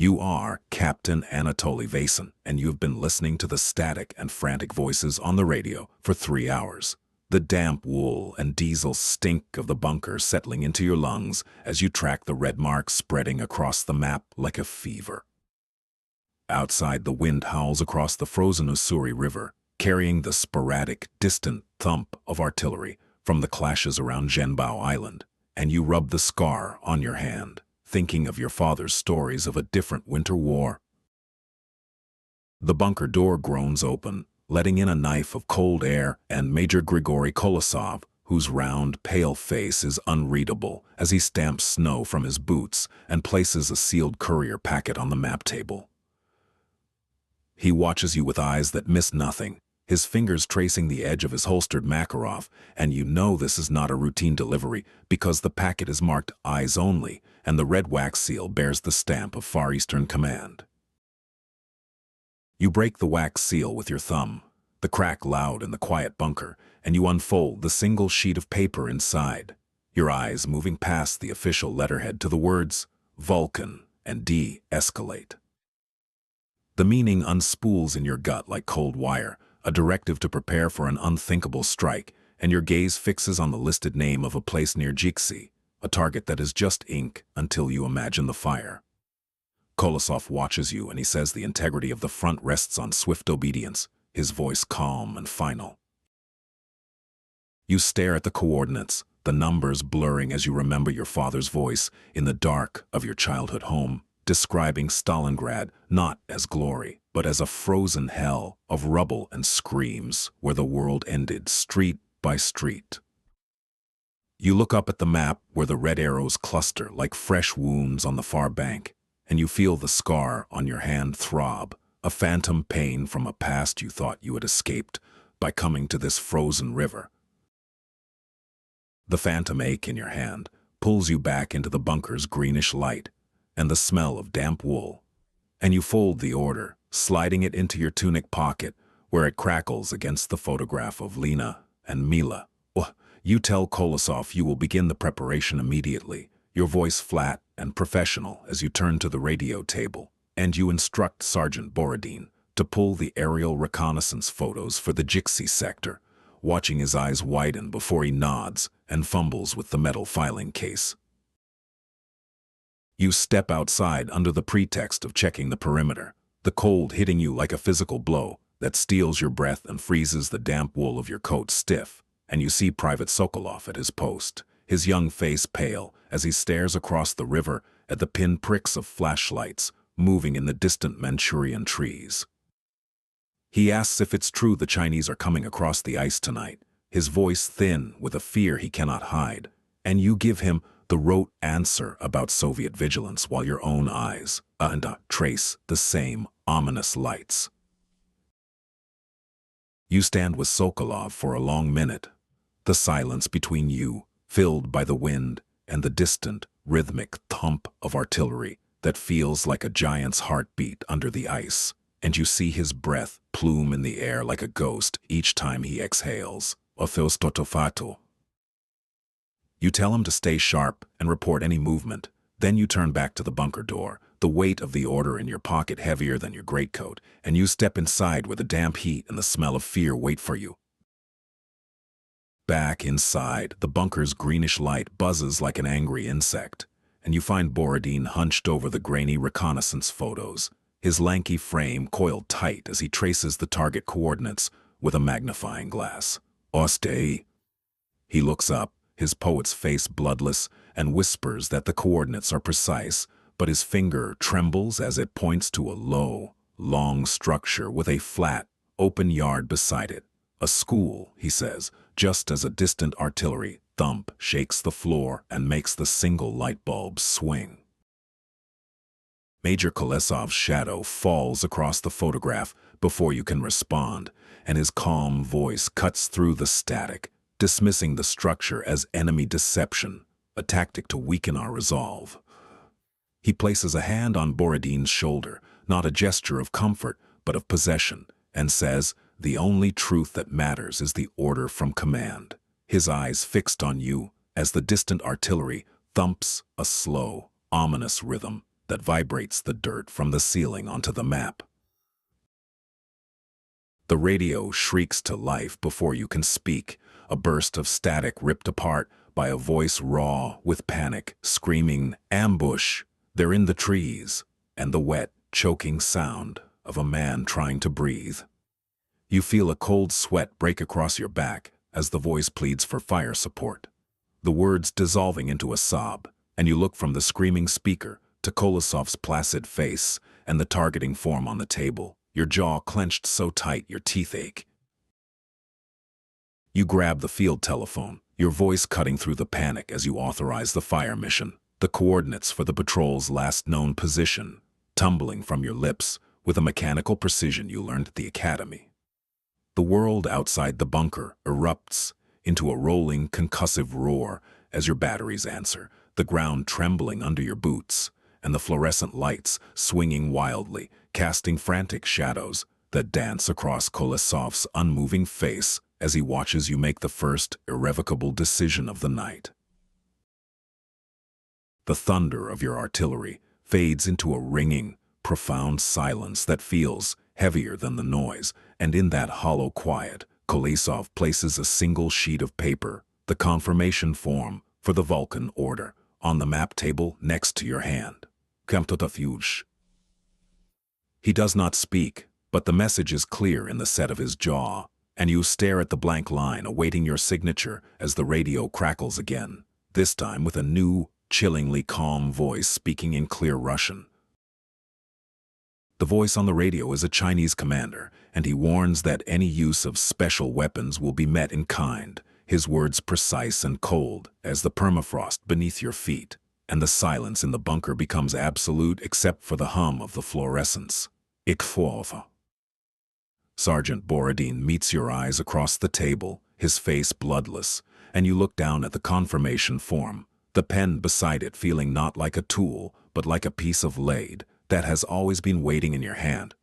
You are Captain Anatoly Vasin, and you've been listening to the static and frantic voices on the radio for 3 hours. The damp wool and diesel stink of the bunker settling into your lungs as you track the red marks spreading across the map like a fever. Outside, the wind howls across the frozen Ussuri River, carrying the sporadic, distant thump of artillery from the clashes around Zhenbao Island, and you rub the scar on your hand, thinking of your father's stories of a different winter war. The bunker door groans open, letting in a knife of cold air and Major Grigory Kolosov, whose round, pale face is unreadable as he stamps snow from his boots and places a sealed courier packet on the map table. He watches you with eyes that miss nothing, his fingers tracing the edge of his holstered Makarov, and you know this is not a routine delivery because the packet is marked Eyes Only, and the red wax seal bears the stamp of Far Eastern Command. You break the wax seal with your thumb, the crack loud in the quiet bunker, and you unfold the single sheet of paper inside, your eyes moving past the official letterhead to the words Vulcan and de-escalate. The meaning unspools in your gut like cold wire, a directive to prepare for an unthinkable strike, and your gaze fixes on the listed name of a place near Jixi, a target that is just ink until you imagine the fire. Kolosov watches you and he says the integrity of the front rests on swift obedience, his voice calm and final. You stare at the coordinates, the numbers blurring as you remember your father's voice in the dark of your childhood home, describing Stalingrad not as glory, but as a frozen hell of rubble and screams where the world ended street by street. You look up at the map where the red arrows cluster like fresh wounds on the far bank, and you feel the scar on your hand throb, a phantom pain from a past you thought you had escaped by coming to this frozen river. The phantom ache in your hand pulls you back into the bunker's greenish light and the smell of damp wool, and you fold the order, sliding it into your tunic pocket where it crackles against the photograph of Lena and Mila. You tell Kolosov you will begin the preparation immediately, your voice flat and professional as you turn to the radio table, and you instruct Sergeant Borodin to pull the aerial reconnaissance photos for the Jixi sector, watching his eyes widen before he nods and fumbles with the metal filing case. You step outside under the pretext of checking the perimeter, the cold hitting you like a physical blow that steals your breath and freezes the damp wool of your coat stiff, and you see Private Sokolov at his post, his young face pale as he stares across the river at the pinpricks of flashlights moving in the distant Manchurian trees. He asks if it's true the Chinese are coming across the ice tonight, his voice thin with a fear he cannot hide, and you give him the rote answer about Soviet vigilance while your own eyes trace the same ominous lights. You stand with Sokolov for a long minute, the silence between you filled by the wind and the distant, rhythmic thump of artillery that feels like a giant's heartbeat under the ice, and you see his breath plume in the air like a ghost each time he exhales. Othostotofatu. You tell him to stay sharp and report any movement. Then you turn back to the bunker door, the weight of the order in your pocket heavier than your greatcoat, and you step inside where the damp heat and the smell of fear wait for you. Back inside, the bunker's greenish light buzzes like an angry insect, and you find Borodin hunched over the grainy reconnaissance photos, his lanky frame coiled tight as he traces the target coordinates with a magnifying glass. Ostei. He looks up, his poet's face bloodless, and whispers that the coordinates are precise, but his finger trembles as it points to a low, long structure with a flat, open yard beside it. A school, he says, just as a distant artillery thump shakes the floor and makes the single light bulb swing. Major Kolosov's shadow falls across the photograph before you can respond, and his calm voice cuts through the static, dismissing the structure as enemy deception, a tactic to weaken our resolve. He places a hand on Borodin's shoulder, not a gesture of comfort, but of possession, and says, "The only truth that matters is the order from command." His eyes fixed on you as the distant artillery thumps a slow, ominous rhythm that vibrates the dirt from the ceiling onto the map. The radio shrieks to life before you can speak, a burst of static ripped apart by a voice raw with panic, screaming, "Ambush! They're in the trees!" and the wet, choking sound of a man trying to breathe. You feel a cold sweat break across your back as the voice pleads for fire support, the words dissolving into a sob, and you look from the screaming speaker to Kolosov's placid face and the targeting form on the table, your jaw clenched so tight your teeth ache. You grab the field telephone, your voice cutting through the panic as you authorize the fire mission, the coordinates for the patrol's last known position, tumbling from your lips with a mechanical precision you learned at the academy. The world outside the bunker erupts into a rolling, concussive roar as your batteries answer, the ground trembling under your boots, and the fluorescent lights swinging wildly, casting frantic shadows that dance across Kolosov's unmoving face as he watches you make the first irrevocable decision of the night. The thunder of your artillery fades into a ringing, profound silence that feels heavier than the noise, and in that hollow quiet, Kolosov places a single sheet of paper, the confirmation form for the Vulcan order, on the map table next to your hand. He does not speak, but the message is clear in the set of his jaw, and you stare at the blank line awaiting your signature as the radio crackles again, this time with a new, chillingly calm voice speaking in clear Russian. The voice on the radio is a Chinese commander, and he warns that any use of special weapons will be met in kind, his words precise and cold as the permafrost beneath your feet, and the silence in the bunker becomes absolute except for the hum of the fluorescence. POV. Sergeant Borodin meets your eyes across the table, his face bloodless, and you look down at the confirmation form, the pen beside it feeling not like a tool, but like a piece of lead that has always been waiting in your hand.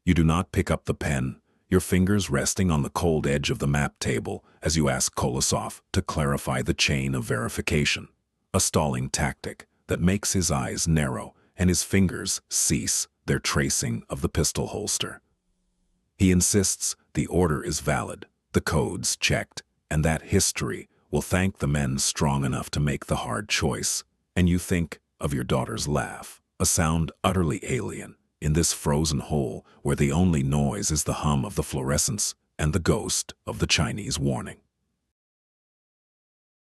You do not pick up the pen, your fingers resting on the cold edge of the map table as you ask Kolosov to clarify the chain of verification, a stalling tactic that makes his eyes narrow and his fingers cease their tracing of the pistol holster. He insists the order is valid, the codes checked, and that history will thank the men strong enough to make the hard choice, and you think of your daughter's laugh, a sound utterly alien, in this frozen hole where the only noise is the hum of the fluorescence and the ghost of the Chinese warning.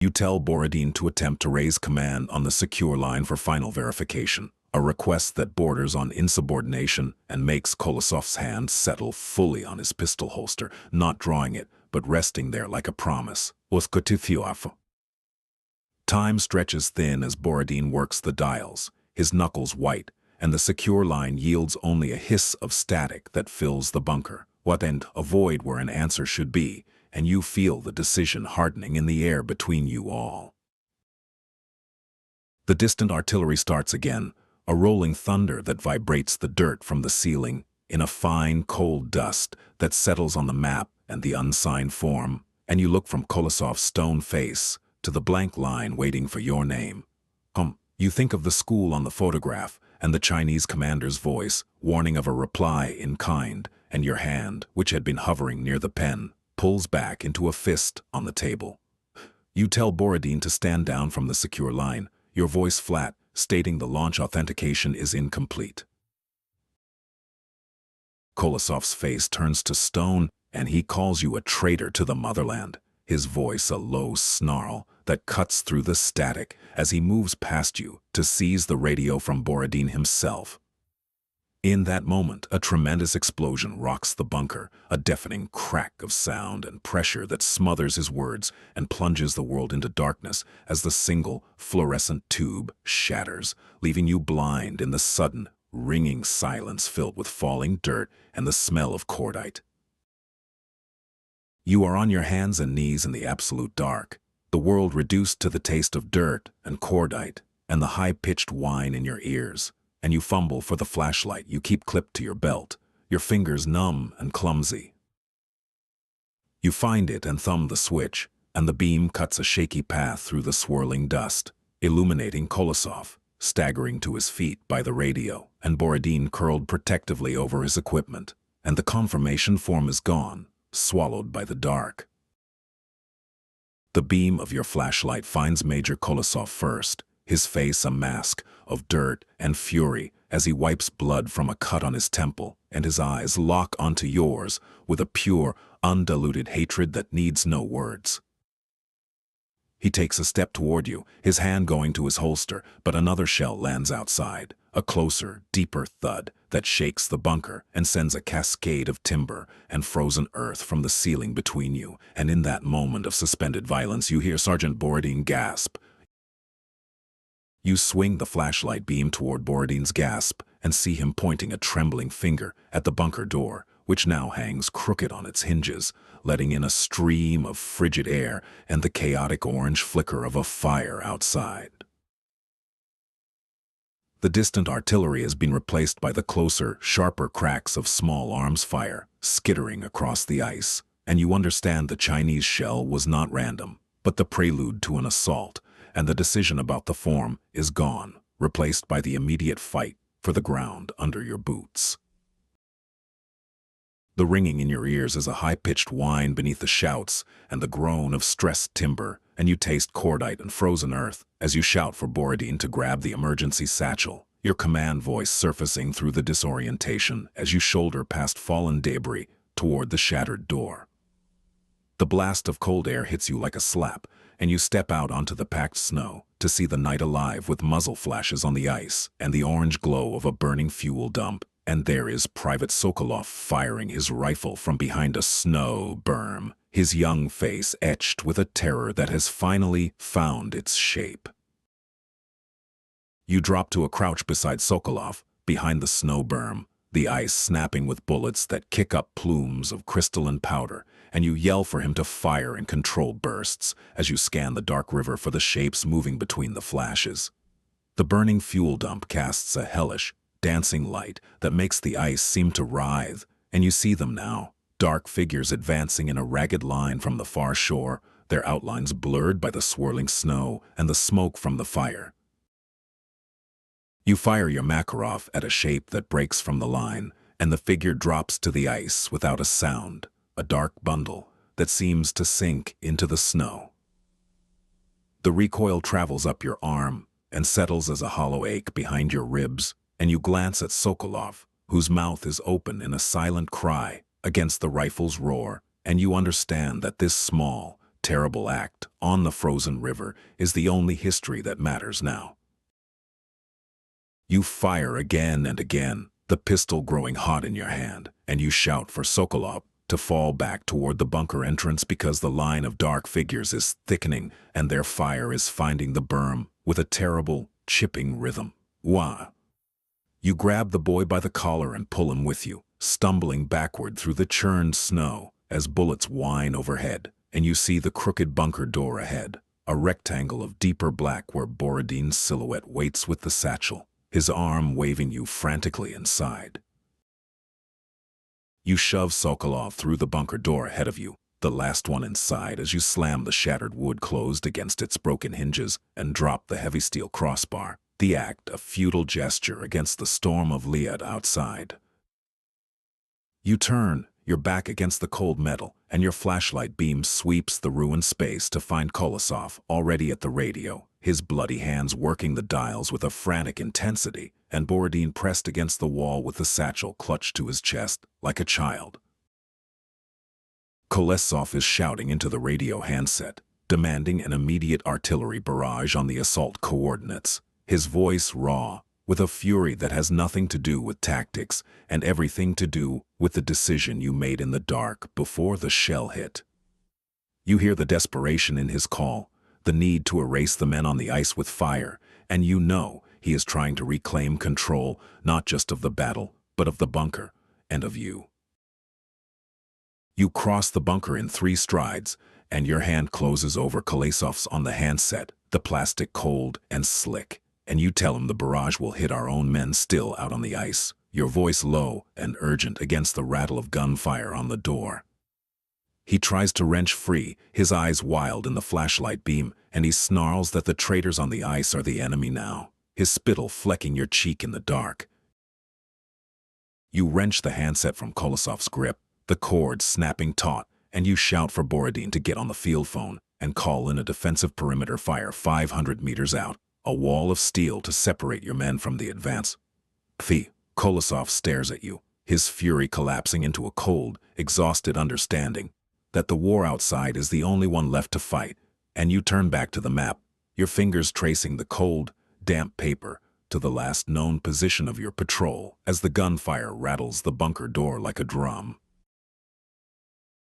You tell Borodin to attempt to raise command on the secure line for final verification, a request that borders on insubordination and makes Kolosov's hand settle fully on his pistol holster, not drawing it, but resting there like a promise. Time stretches thin as Borodin works the dials, his knuckles white, and the secure line yields only a hiss of static that fills the bunker, a void where an answer should be, and you feel the decision hardening in the air between you all. The distant artillery starts again, a rolling thunder that vibrates the dirt from the ceiling in a fine, cold dust that settles on the map and the unsigned form, and you look from Kolosov's stone face to the blank line waiting for your name. You think of the school on the photograph and the Chinese commander's voice, warning of a reply in kind, and your hand, which had been hovering near the pen, pulls back into a fist on the table. You tell Borodin to stand down from the secure line, your voice flat, stating the launch authentication is incomplete. Kolosov's face turns to stone, and he calls you a traitor to the motherland, his voice a low snarl that cuts through the static as he moves past you to seize the radio from Borodin himself. In that moment, a tremendous explosion rocks the bunker, a deafening crack of sound and pressure that smothers his words and plunges the world into darkness as the single fluorescent tube shatters, leaving you blind in the sudden, ringing silence filled with falling dirt and the smell of cordite. You are on your hands and knees in the absolute dark, the world reduced to the taste of dirt and cordite and the high-pitched whine in your ears, and you fumble for the flashlight you keep clipped to your belt, your fingers numb and clumsy. You find it and thumb the switch, and the beam cuts a shaky path through the swirling dust, illuminating Kolosov, staggering to his feet by the radio, and Borodin curled protectively over his equipment, and the confirmation form is gone, swallowed by the dark. The beam of your flashlight finds Major Kolosov first, his face a mask of dirt and fury as he wipes blood from a cut on his temple, and his eyes lock onto yours with a pure, undiluted hatred that needs no words. He takes a step toward you, his hand going to his holster, but another shell lands outside, a closer, deeper thud that shakes the bunker and sends a cascade of timber and frozen earth from the ceiling between you, and in that moment of suspended violence you hear Sergeant Borodin gasp. You swing the flashlight beam toward Borodin's gasp and see him pointing a trembling finger at the bunker door, which now hangs crooked on its hinges, letting in a stream of frigid air and the chaotic orange flicker of a fire outside. The distant artillery has been replaced by the closer, sharper cracks of small arms fire, skittering across the ice, and you understand the Chinese shell was not random, but the prelude to an assault, and the decision about the form is gone, replaced by the immediate fight for the ground under your boots. The ringing in your ears is a high-pitched whine beneath the shouts and the groan of stressed timber, and you taste cordite and frozen earth as you shout for Borodin to grab the emergency satchel, your command voice surfacing through the disorientation as you shoulder past fallen debris toward the shattered door. The blast of cold air hits you like a slap, and you step out onto the packed snow to see the night alive with muzzle flashes on the ice and the orange glow of a burning fuel dump. And there is Private Sokolov firing his rifle from behind a snow berm, his young face etched with a terror that has finally found its shape. You drop to a crouch beside Sokolov, behind the snow berm, the ice snapping with bullets that kick up plumes of crystalline powder, and you yell for him to fire in controlled bursts as you scan the dark river for the shapes moving between the flashes. The burning fuel dump casts a hellish, dancing light that makes the ice seem to writhe, and you see them now, dark figures advancing in a ragged line from the far shore, their outlines blurred by the swirling snow and the smoke from the fire. You fire your Makarov at a shape that breaks from the line, and the figure drops to the ice without a sound, a dark bundle that seems to sink into the snow. The recoil travels up your arm and settles as a hollow ache behind your ribs, and you glance at Sokolov, whose mouth is open in a silent cry against the rifle's roar, and you understand that this small, terrible act on the frozen river is the only history that matters now. You fire again and again, the pistol growing hot in your hand, and you shout for Sokolov to fall back toward the bunker entrance because the line of dark figures is thickening and their fire is finding the berm with a terrible, chipping rhythm. Wah! You grab the boy by the collar and pull him with you, stumbling backward through the churned snow as bullets whine overhead, and you see the crooked bunker door ahead, a rectangle of deeper black where Borodin's silhouette waits with the satchel, his arm waving you frantically inside. You shove Sokolov through the bunker door ahead of you, the last one inside, as you slam the shattered wood closed against its broken hinges and drop the heavy steel crossbar, the act a futile gesture against the storm of lead outside. You turn, your back against the cold metal, and your flashlight beam sweeps the ruined space to find Kolosov already at the radio, his bloody hands working the dials with a frantic intensity, and Borodin pressed against the wall with the satchel clutched to his chest like a child. Kolosov is shouting into the radio handset, demanding an immediate artillery barrage on the assault coordinates, his voice raw, with a fury that has nothing to do with tactics and everything to do with the decision you made in the dark before the shell hit. You hear the desperation in his call, the need to erase the men on the ice with fire, and you know he is trying to reclaim control not just of the battle, but of the bunker, and of you. You cross the bunker in 3 strides, and your hand closes over Kolosov's on the handset, the plastic cold and slick, and you tell him the barrage will hit our own men still out on the ice, your voice low and urgent against the rattle of gunfire on the door. He tries to wrench free, his eyes wild in the flashlight beam, and he snarls that the traitors on the ice are the enemy now, his spittle flecking your cheek in the dark. You wrench the handset from Kolosov's grip, the cord snapping taut, and you shout for Borodin to get on the field phone and call in a defensive perimeter fire 500 meters out, a wall of steel to separate your men from the advance. Kolosov stares at you, his fury collapsing into a cold, exhausted understanding that the war outside is the only one left to fight, and you turn back to the map, your fingers tracing the cold, damp paper to the last known position of your patrol as the gunfire rattles the bunker door like a drum.